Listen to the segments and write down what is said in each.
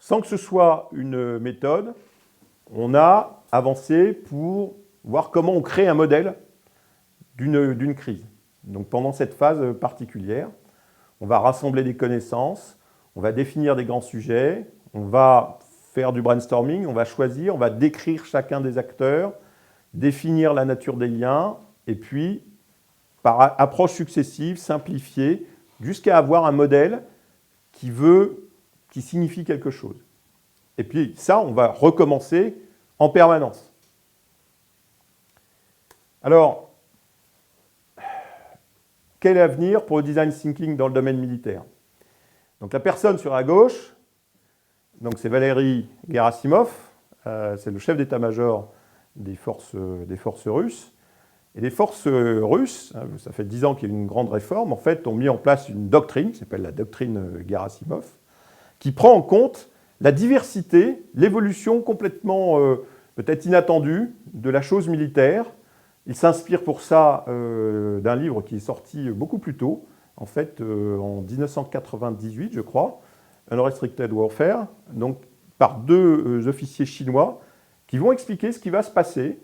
sans que ce soit une méthode, on a avancé pour voir comment on crée un modèle d'une crise. Donc pendant cette phase particulière, on va rassembler des connaissances, on va définir des grands sujets, on va faire du brainstorming, on va choisir, on va décrire chacun des acteurs, définir la nature des liens, et puis, par approche successive, simplifier, jusqu'à avoir un modèle qui signifie quelque chose. Et puis ça, on va recommencer en permanence. Alors, quel avenir pour le design thinking dans le domaine militaire? Donc la personne sur la gauche, c'est Valéry Gerasimov, c'est le chef d'état-major des forces russes. Et les forces russes, ça fait 10 ans qu'il y a eu une grande réforme, en fait, ont mis en place une doctrine, qui s'appelle la doctrine Gerasimov, qui prend en compte la diversité, l'évolution complètement peut-être inattendue de la chose militaire. Il s'inspire pour ça d'un livre qui est sorti beaucoup plus tôt, en fait en 1998, je crois, Unrestricted Warfare, donc par deux officiers chinois qui vont expliquer ce qui va se passer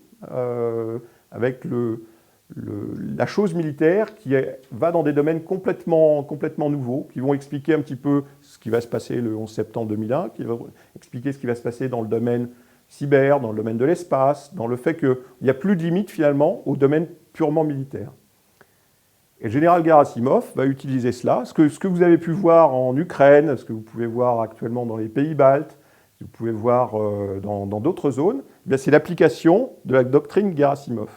avec la chose militaire qui va dans des domaines complètement nouveaux, qui vont expliquer un petit peu ce qui va se passer le 11 septembre 2001, qui vont expliquer ce qui va se passer dans le domaine cyber, dans le domaine de l'espace, dans le fait qu'il n'y a plus de limite finalement au domaine purement militaire. Et le général Gerasimov va utiliser cela. Ce que vous avez pu voir en Ukraine, ce que vous pouvez voir actuellement dans les pays baltes, ce que vous pouvez voir dans d'autres zones, c'est l'application de la doctrine Gerasimov.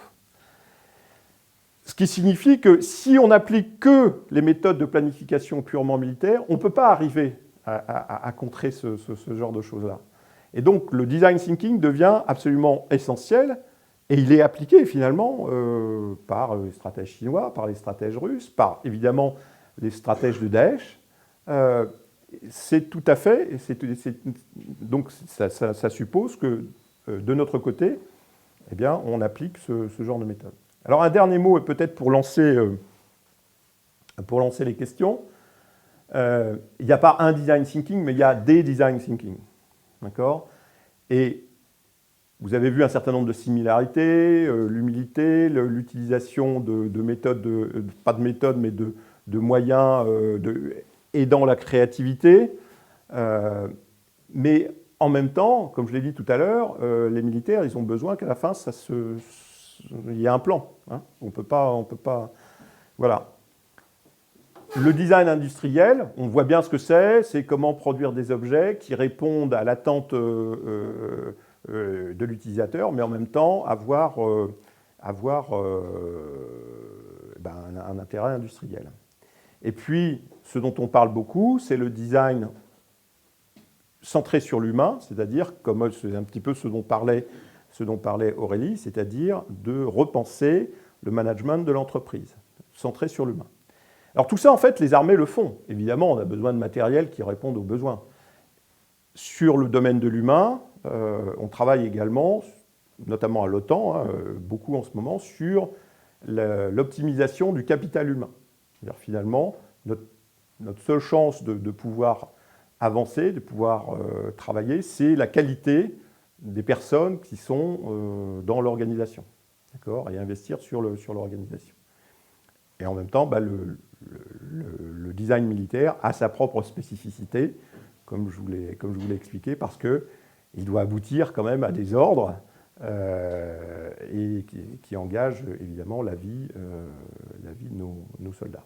Ce qui signifie que si on n'applique que les méthodes de planification purement militaire, on ne peut pas arriver à contrer ce genre de choses-là. Et donc le design thinking devient absolument essentiel et il est appliqué finalement par les stratèges chinois, par les stratèges russes, par évidemment les stratèges de Daesh. C'est tout à fait, donc ça suppose que de notre côté, eh bien, on applique ce genre de méthode. Alors un dernier mot peut-être pour lancer les questions. Il n'y a pas un design thinking, mais il y a des design thinking. D'accord? Et vous avez vu un certain nombre de similarités, l'humilité, l'utilisation de méthodes, pas de méthodes, mais de moyens aidant la créativité. Mais en même temps, comme je l'ai dit tout à l'heure, les militaires, ils ont besoin qu'à la fin, il y ait un plan. Hein. On peut pas. Voilà. Le design industriel, on voit bien ce que c'est comment produire des objets qui répondent à l'attente de l'utilisateur, mais en même temps avoir un intérêt industriel. Et puis, ce dont on parle beaucoup, c'est le design centré sur l'humain, c'est-à-dire, comme c'est un petit peu ce dont parlait Aurélie, c'est-à-dire de repenser le management de l'entreprise, centré sur l'humain. Alors tout ça, en fait, les armées le font. Évidemment, on a besoin de matériel qui répondent aux besoins. Sur le domaine de l'humain, on travaille également, notamment à l'OTAN, beaucoup en ce moment, sur l'optimisation du capital humain. C'est-à-dire finalement, notre seule chance de pouvoir avancer, de pouvoir travailler, c'est la qualité des personnes qui sont dans l'organisation. D'accord ? Et investir sur l'organisation. Et en même temps, le design militaire a sa propre spécificité, comme je vous l'ai expliqué, parce qu'il doit aboutir quand même à des ordres et qui engagent évidemment la vie de nos soldats.